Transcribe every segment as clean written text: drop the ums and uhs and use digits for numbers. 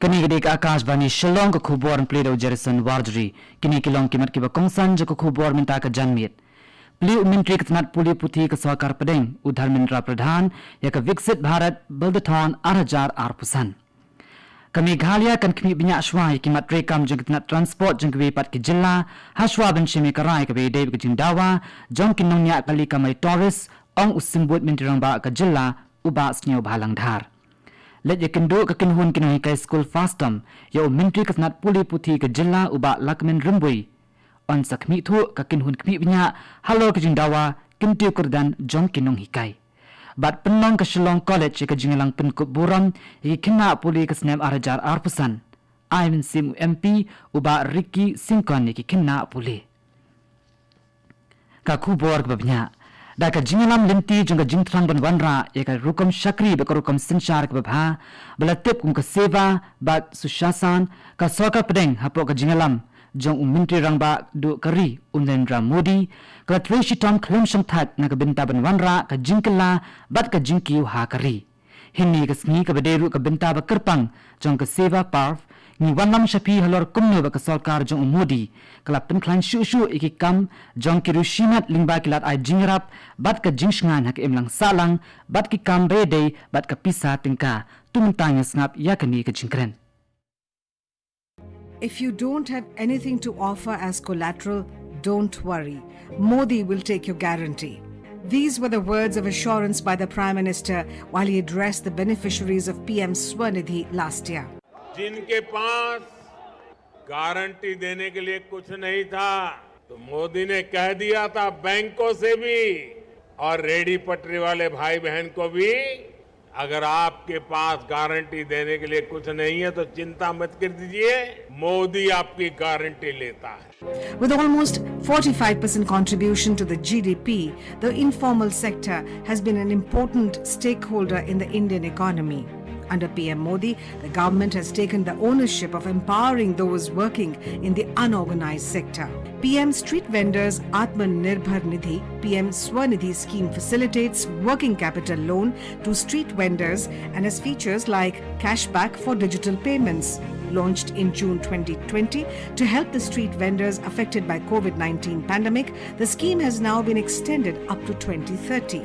Kini gede Akashwani Shillong ke khubor pledo Jerison Wardri kini kilong kimat kiba kongsan je ke khubor minta ke janmit. Peliu Menteri Ketenat Puli Putih ke Sawakar Pedeng Udhar Mendra Pradhan ya ke Viksit Bharat Bulletin 2000 Kami Meghalaya kan kami binyak syuai kimat rekam jeng ketenat transport jeng kewe pat ke jela haswa ben shimi karai ke bedai ke jeng dawa jong kinong nyak kali kamai tourist ong usimbut menteri rangba ke jela uba snyo balang dhar. Let ya kendo ke kinhun kinong kai school fastam ya Menteri Ketenat Puli Putih ke jela uba lakmen rembui. On sakmi thu ke kinhun kami binyak halo ke jeng dawa kintiu kurdan jong kinong hikai. Bat penong ke Shillong College ke jingilang penkut buram yang kena puli ke senam arajar arpusan. Aimin sim MP uba Ricky Singkon yang kena puli. Kaku bor ke babnya. Da ke jingilang lenti jung ke jingtrang banwanra yang ke rukam syakri ke rukam sensyar ke babha. Belatip kum ke seva bat susyasan ke Sawakar Pedeng hapok ke jingilang. Jong Menteri Rangba du keri Narendra Modi ke Tracy Tom Klem Shamtat na ke binta banwanra ke jingkela bat ke jingkiu ha keri. Hini ke sengi ke bederu ke binta bakerpang jong ke seva parf ni wanam syapi halor kumno ba ke Sawakar jong Modi kelap penklan syu-syu iki kam jong kirushinat lingba kilat ai jingrap bat ke jingsngan hak imlang salang bat ki kam bedei bat ke pisa tingka tumtanya ngap yakani ke jingkren. If you don't have anything to offer as collateral, don't worry. Modi will take your guarantee. These were the words of assurance by the Prime Minister while he addressed the beneficiaries of PM Swanidhi last year. जिनके पास गारंटी देने के लिए कुछ नहीं था तो मोदी ने कह दिया था बैंकों से भी और रेडी पटरी वाले भाई बहन को भी अगर आपके पास गारंटी देने के लिए कुछ नहीं है तो चिंता मत कर दीजिए मोदी आपकी गारंटी लेता है. With almost 45% contribution to the GDP, the informal sector has been an important stakeholder in the Indian economy. Under PM Modi, the government has taken the ownership of empowering those working in the unorganized sector. PM Street Vendors Atmanirbhar Nidhi, PM Swanidhi scheme facilitates working capital loan to street vendors and has features like cashback for digital payments. Launched in June 2020 to help the street vendors affected by COVID-19 pandemic, the scheme has now been extended up to 2030.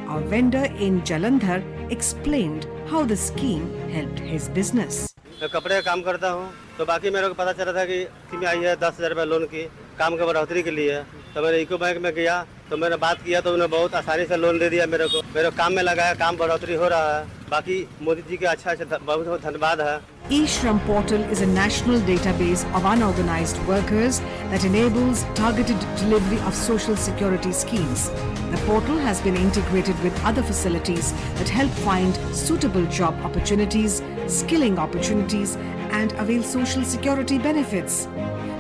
Our vendor in Jalandhar explained how the scheme helped his business. मैं कपड़े का काम करता हूँ तो बाकी मेरे को पता चला था कि स्कीम आई है 10,000 रुपये लोन की काम के बढ़ोतरी के लिए तो मैंने इको बैंक में गया तो मैंने बात किया तो उन्होंने बहुत आसानी से लोन दे दिया मेरे को मेरे काम में लगाया काम बढ़ोतरी हो रहा है बाकी मोदी जी के अच्छा बहुत बहुत धन्यवाद है. E-Shram portal is a national database of unorganized workers that enables targeted delivery of social security schemes. The portal has been integrated with other facilities that help find suitable job opportunities, skilling opportunities and avail social security benefits.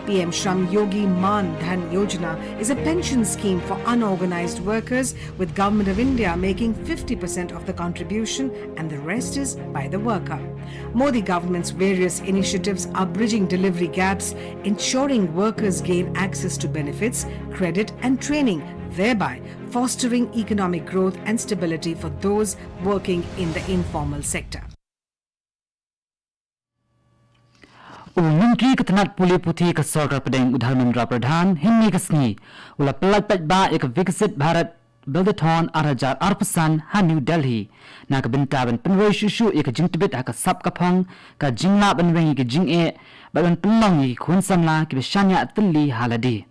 PM Shram Yogi Man Dhan Yojana is a pension scheme for unorganized workers with Government of India making 50% of the contribution and the rest is by the worker. Modi government's various initiatives are bridging delivery gaps, ensuring workers gain access to benefits, credit and training, thereby fostering economic growth and stability for those working in the informal sector. Menteri Ketenat Puli Putih ke Sawakar Pedeng Udhar Mendra Pradhan hini kesni ula pelat ba ek Viksit Bharat Bulletin 2000 ha New Delhi na ke bintaban penwai susu ek jingtibit ha ke sap kapong ka jingla banwengi ke jinge balan pelong ni khunsan la ke syanya telli haladi.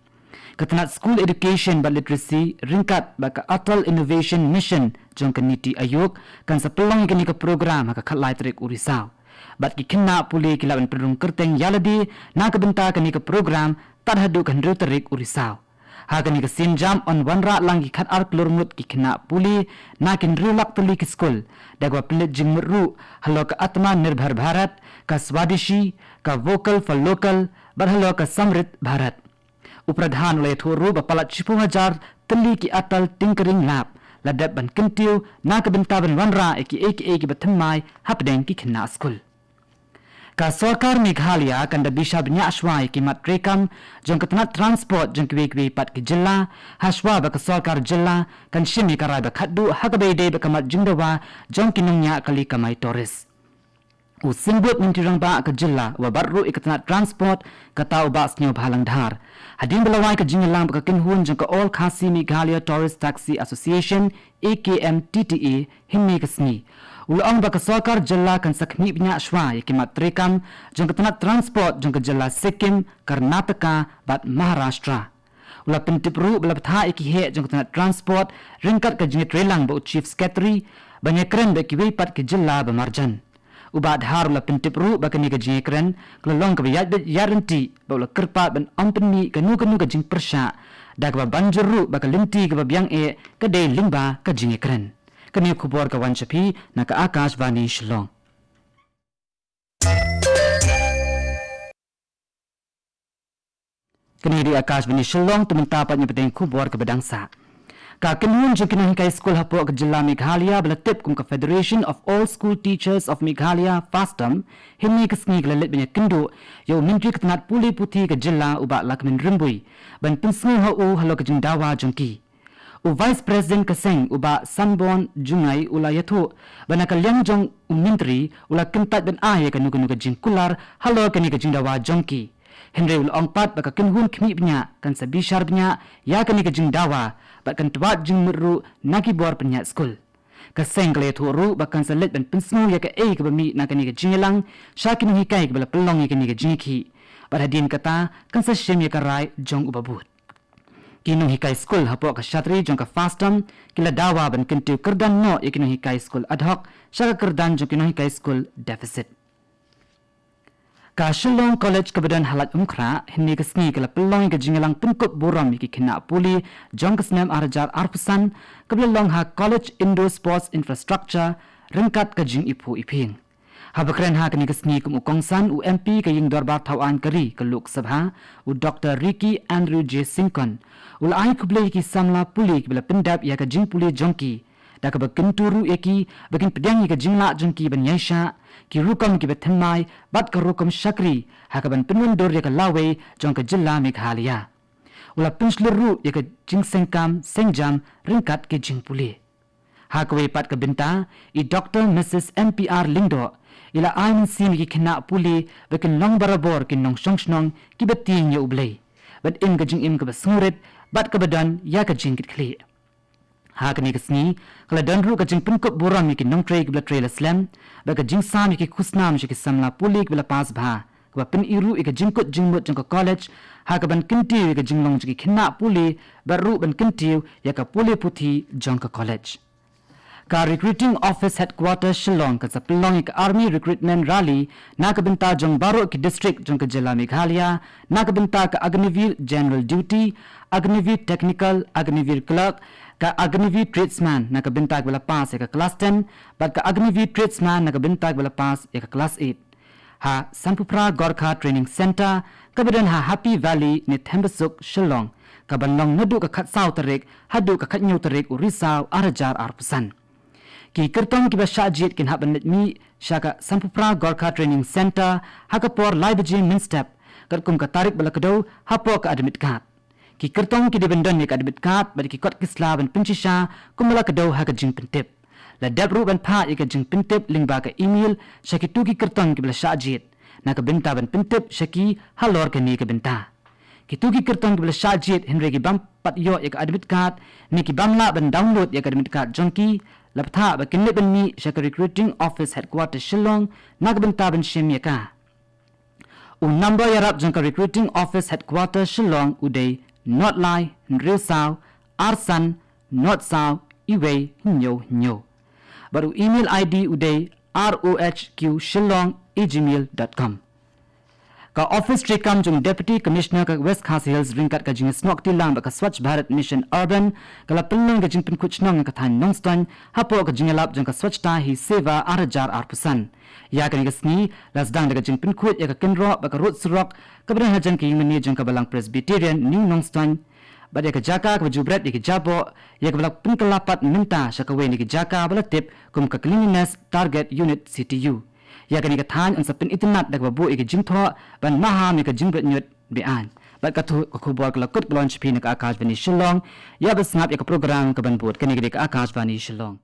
Ketenat School Education but Literacy ringkat ba ke Atal Innovation Mission jong ke Niti Ayog kan sepelong ke ni ke program ha ke khatlai trik urisau. Bat ki kena puli kilaban perung kerteng yaladi na kebenta kani ke program tarhadu kan terik urisau. Ha kani ke sinjam on wanra langi khat ar klurmut ki kena puli na kin rilak tuli ke skul dagwa pelit jingmeru halo ke Atma Nirbhar Bharat ka Swadeshi ka Vocal for Local berhalo ke Samrit Bharat. Upradhan oleh thuru bapalat 10,000 teli ki atal tinkering lab ladap ban kentiu na kebenta ban wanra eki batemai hapdeng ki kena skul. Ka Sawakar Meghalaya kan da bisa banyak syuai kimat rekam jong ketenat transport jong kwe pat ke jela haswa ba ke Sawakar jela kan shimi karai ba khaddu hakabai de ba kamat jingdawa jong kinungnya kali kamai toris. Usimbut mentirang ba ke jilla wa baru ikatna transport kata uba snyo bhalang dhar. Hadin belawai ke jingalang ka kinhun jang ka All Khasi Meghalaya Tourist Taxi Association AKMTTA himni kasni. Ulang ba ka sarkar jilla kan sakmi bnya shwa yakimat trekam jang ka transport jang ka jilla Sikkim, Karnataka bat Maharashtra. Ula pentipru bela ptha ikihe jang ka transport ringkat ka jingat relang ba chief secretary banyakren ba kiwi pat ke jilla ba marjan. Ubat harula pentipru bakani ka jingkren kelong ka yat yaranti bawla kerpa ban ampeni ka nu ka jing persha dak ba banjuru bakalinti ka biang e ka de lingba ka jingkren kani khubor ka wanchapi na ka Akashwani Shillong. Kani di Akashwani Shillong tumenta patnya peteng khubor ka badangsa. Ka kinhun jeng kinahing kai school hapo ka jilla Meghalaya belatip kum ka Federation of All School Teachers of Meghalaya FASTM himni kasni glalit banya kindo yo menteri ketanat puli puti ka jilla uba lakmin rimbui ban pinsngu hau halo ka jing dawa jongki u vice president kaseng uba sanbon jungai ula yathu bana ka liang jong menteri ula kentat dan aye ka nuga jing kular halo ka ni ka jing dawa jongki Henry ul ongpat baka kinhun khmi bnya kan sabi syar bnya ya kan ni ka jing dawa bakan tuat jing meru naki bor penya school ka sengle thuru bakan salet ban pinsnu ya ka e ka bami na kan ni ka jingelang shakin hi kai ka bala pelong ya kan ni ka jingki badin kata kan sa shem ya ka rai jong ubabut kinu hi kai school hapo ka shatri jong ka FASTM kila dawa ban kentu kerdan no ya kinu hi kai school ad hoc shaka kerdan jong kinu hi kai school deficit ka Shillong College kebadan halat umkra hini kesni kala pelong ke jingalang pengkop boram iki kena puli jong kesnem arjar arpusan kebelang ha college indoor sports infrastructure ringkat ke jing ipu iping habakren ha kini kesni kum ukongsan UMP ke ying dorbar thawan kari ke Lok Sabha u Dr. Ricky Andrew J. Sinkon ul ai kuble ki samla puli ke bela pendap ya ke jing puli jongki dak ba kenturu eki bakin pedang ke jingla jongki banyaisha ki rukam ki bethamai bat ka rukam shakri hakaban penundor ya ka lawe jong ka jilla Meghalaya ula pinsluru ya ka jing sengkam sengjam ringkat ke jing puli hakwe pat ka binta I Dr. Mrs. MPR Lindo ila ain sim ki khna puli bakin long barabor ki nong shongshnong ki beting ya ublei bat im ka jing im ka basmuret bat ka badan ya ka jing kit khli hakani kasni kala danru ka jing pengkop boram ki nong trei ki bla trailer slam ba ka jing sam ki khusnam ki samla pulik bla pas bha ka pin iru ka jing kot jing mot jang ka college ha ka ban kinti ka jing long ki khna puli baru ban kinti ya ka puli puthi jang ka college ka recruiting office headquarters Shillong ka sapilong ka army recruitment rally na ka binta jang baro ki district jang ka jilla Meghalaya na ka binta ka Agnivir general duty Agnivir technical Agnivir clerk ka Agnivir tradesman na ka bintag bala pass ka class 10 bat ka Agnivir tradesman na ka bintag bala pass ka class 8 ha Sampupra Gorkha training center ka badan ha Happy Valley ni Thembasuk Shillong ka banlong nadu ka khat saw tarik hadu ka khat nyu tarik urisaw arajar arpusan ki kirtong ki ba shajit kin haban mi shaka Sampupra Gorkha training center ha ka por libaji min step kum ka tarik bala kado ha po ka admit kat ki kertong ki dibendon ni ka admit kat bad ki kot kisla ban pinchisha kumala ka do ha ka jing pintip la dabru ban pha ka jing pintip lingba ka email shaki tu ki kertong ki bla shajit na ka binta ban pintip shaki halor ka ni ka binta ki tu ki kertong ki bla shajit henry ki bam pat yo ka admit kat ni ki bamla ban download ka admit kat jonki laptha ba kinne ban ni shaka recruiting office headquarters Shillong na ka binta ban shemya ka u number yarap jong ka recruiting office headquarters Shillong uday not lie real sao arsan not sao iwe nyo baru email id uday rohq@shillong@gmail.com ka office trikam jung deputy commissioner ka West Khasi Hills ringkat ka jing snok tilang ka Swachh Bharat mission urban kala pelong ka jing pin kuchnong ka than nongston hapo ka jing lap jung ka swachhta hi seva arajar arpusan ya ka ngasni lasdang ka jing pin khut ya ka kenro ba ka rot surok ka bran hajan ki mani jung ka balang Presbyterian new nongston bade ka jaka ka jubret ki jabo ya ka balak pin kalapat minta shakawe ni ki jaka balatip kum ka cleanliness target unit CTU ya ka ni ka than an sapin itinat dak babu ki jingtho ban maha mi ka jingbret nyut bean bat ka thu ka khubor ka lakut launch pin ka Akashwani Shillong ya basngap ya ka program ka ban bot ka ni ka Akashwani Shillong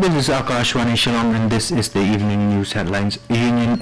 This is Akashwani Shillong and this is the evening news headlines. Union